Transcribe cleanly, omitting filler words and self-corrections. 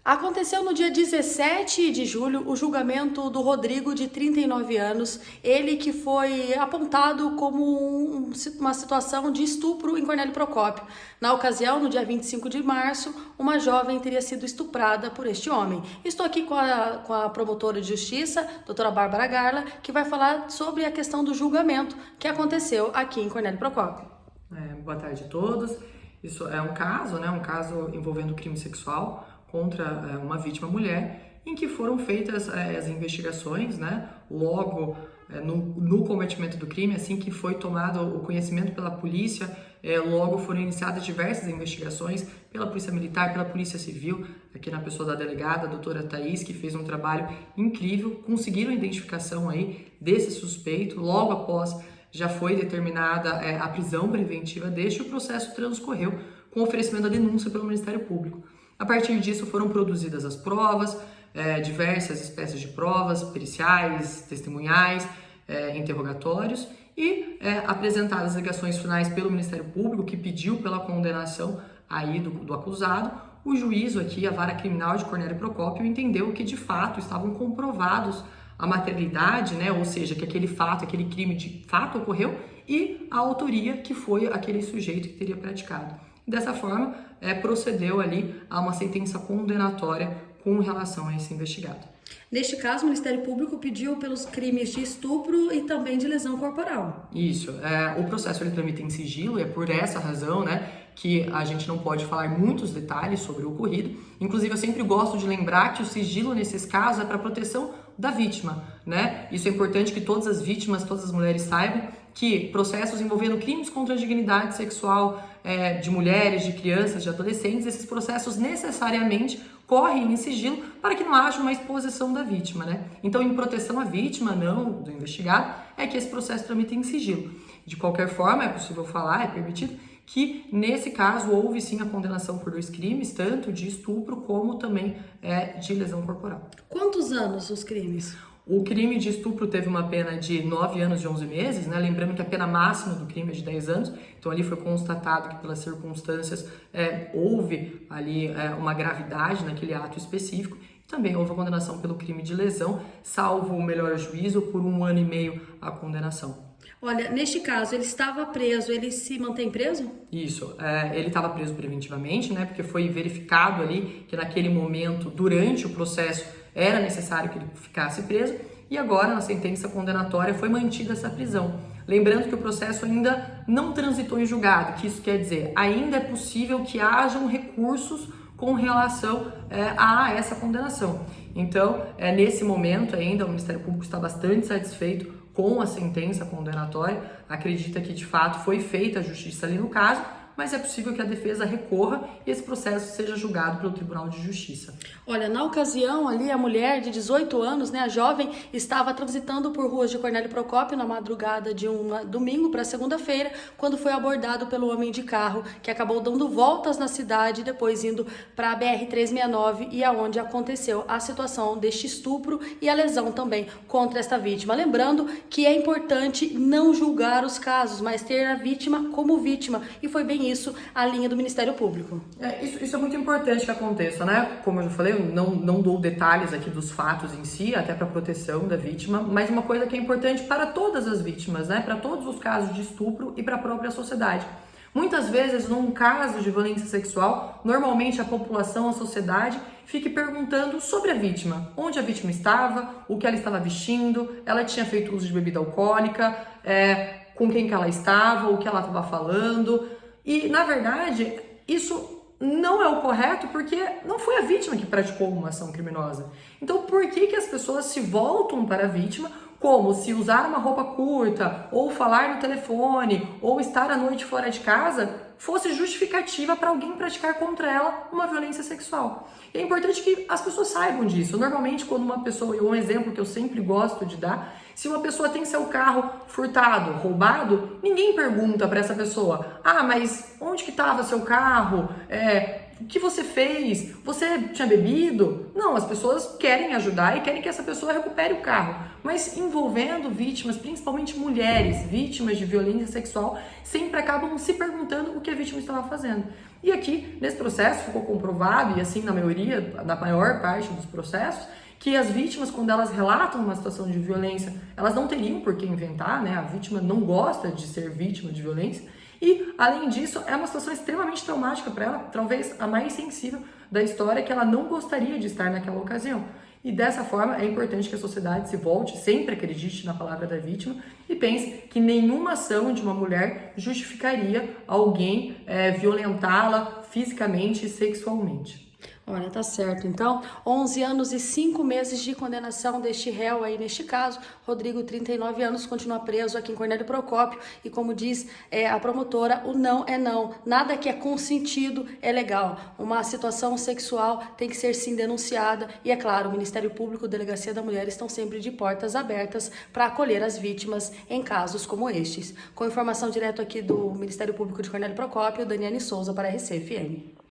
Aconteceu no dia 17 de julho o julgamento do Rodrigo, de 39 anos, ele que foi apontado como uma situação de estupro em Cornélio Procópio. Na ocasião, no dia 25 de março, uma jovem teria sido estuprada por este homem. Estou aqui com a promotora de justiça, doutora Bárbara Garla, que vai falar sobre a questão do julgamento que aconteceu aqui em Cornélio Procópio. Boa tarde a todos. Isso é um caso, um caso envolvendo crime sexual contra uma vítima mulher, em que foram feitas as investigações, logo no cometimento do crime, assim que foi tomado o conhecimento pela polícia, logo foram iniciadas diversas investigações pela Polícia Militar, pela Polícia Civil, aqui na pessoa da delegada, a doutora Thaís, que fez um trabalho incrível, conseguiram a identificação aí desse suspeito, logo após já foi determinada a prisão preventiva deste, e o processo transcorreu com o oferecimento da denúncia pelo Ministério Público. A partir disso foram produzidas as provas, diversas espécies de provas, periciais, testemunhais, interrogatórios, e apresentadas as alegações finais pelo Ministério Público, que pediu pela condenação aí do acusado. O juízo aqui, a Vara Criminal de Cornélio Procópio, entendeu que de fato estavam comprovados a materialidade, ou seja, que aquele fato, aquele crime de fato ocorreu, e a autoria, que foi aquele sujeito que teria praticado. Dessa forma, procedeu ali a uma sentença condenatória com relação a esse investigado. Neste caso, o Ministério Público pediu pelos crimes de estupro e também de lesão corporal. Isso. O processo ele tramita em sigilo, e é por essa razão, que a gente não pode falar muitos detalhes sobre o ocorrido. Inclusive, eu sempre gosto de lembrar que o sigilo nesses casos é para proteção da vítima, Isso é importante que todas as vítimas, todas as mulheres saibam que processos envolvendo crimes contra a dignidade sexual de mulheres, de crianças, de adolescentes, esses processos necessariamente correm em sigilo para que não haja uma exposição da vítima, Então, em proteção à vítima, não do investigado, é que esse processo tramita em sigilo. De qualquer forma, é possível falar, é permitido, que nesse caso houve sim a condenação por 2 crimes, tanto de estupro como também de lesão corporal. Quantos anos os crimes? O crime de estupro teve uma pena de 9 anos e 11 meses, Lembrando que a pena máxima do crime é de 10 anos, então ali foi constatado que pelas circunstâncias houve ali uma gravidade naquele ato específico. Também houve a condenação pelo crime de lesão, salvo o melhor juízo, por 1 ano e meio a condenação. Olha, neste caso, ele estava preso, ele se mantém preso? Isso, ele estava preso preventivamente, porque foi verificado ali que naquele momento, durante o processo, era necessário que ele ficasse preso, e agora, na sentença condenatória, foi mantida essa prisão. Lembrando que o processo ainda não transitou em julgado, que isso quer dizer, ainda é possível que hajam recursos com relação a essa condenação. Então, nesse momento ainda, o Ministério Público está bastante satisfeito com a sentença condenatória, acredita que de fato foi feita a justiça ali no caso, mas é possível que a defesa recorra e esse processo seja julgado pelo Tribunal de Justiça. Olha, na ocasião ali, a mulher de 18 anos, a jovem, estava transitando por ruas de Cornélio Procópio na madrugada de um domingo para segunda-feira, quando foi abordado pelo homem de carro, que acabou dando voltas na cidade, depois indo para a BR-369, e aonde aconteceu a situação deste estupro e a lesão também contra esta vítima. Lembrando que é importante não julgar os casos, mas ter a vítima como vítima, e foi bem isso a linha do Ministério Público. Isso é muito importante que aconteça, Como eu já falei, eu não dou detalhes aqui dos fatos em si, até para proteção da vítima, mas uma coisa que é importante para todas as vítimas, para todos os casos de estupro e para a própria sociedade. Muitas vezes, num caso de violência sexual, normalmente a população, a sociedade, fique perguntando sobre a vítima. Onde a vítima estava, o que ela estava vestindo, ela tinha feito uso de bebida alcoólica, com quem que ela estava, o que ela estava falando. E, na verdade, isso não é o correto, porque não foi a vítima que praticou uma ação criminosa. Então, por que as pessoas se voltam para a vítima, como se usar uma roupa curta, ou falar no telefone, ou estar à noite fora de casa, fosse justificativa para alguém praticar contra ela uma violência sexual? E é importante que as pessoas saibam disso. Normalmente, quando uma pessoa, um exemplo que eu sempre gosto de dar, se uma pessoa tem seu carro furtado, roubado, ninguém pergunta para essa pessoa: mas onde que estava seu carro? O que você fez? Você tinha bebido? Não, as pessoas querem ajudar e querem que essa pessoa recupere o carro. Mas envolvendo vítimas, principalmente mulheres, vítimas de violência sexual, sempre acabam se perguntando o que a vítima estava fazendo. E aqui, nesse processo, ficou comprovado, e assim na maior parte dos processos, que as vítimas, quando elas relatam uma situação de violência, elas não teriam por que inventar, né? A vítima não gosta de ser vítima de violência. E, além disso, é uma situação extremamente traumática para ela, talvez a mais sensível da história, que ela não gostaria de estar naquela ocasião. E dessa forma, é importante que a sociedade se volte, sempre acredite na palavra da vítima e pense que nenhuma ação de uma mulher justificaria alguém violentá-la fisicamente e sexualmente. Olha, tá certo. Então, 11 anos e 5 meses de condenação deste réu aí neste caso. Rodrigo, 39 anos, continua preso aqui em Cornélio Procópio. E como diz a promotora, o não é não. Nada que é consentido é legal. Uma situação sexual tem que ser sim denunciada. E é claro, o Ministério Público e a Delegacia da Mulher estão sempre de portas abertas para acolher as vítimas em casos como estes. Com informação direto aqui do Ministério Público de Cornélio Procópio, Daniane Souza para a RCFM.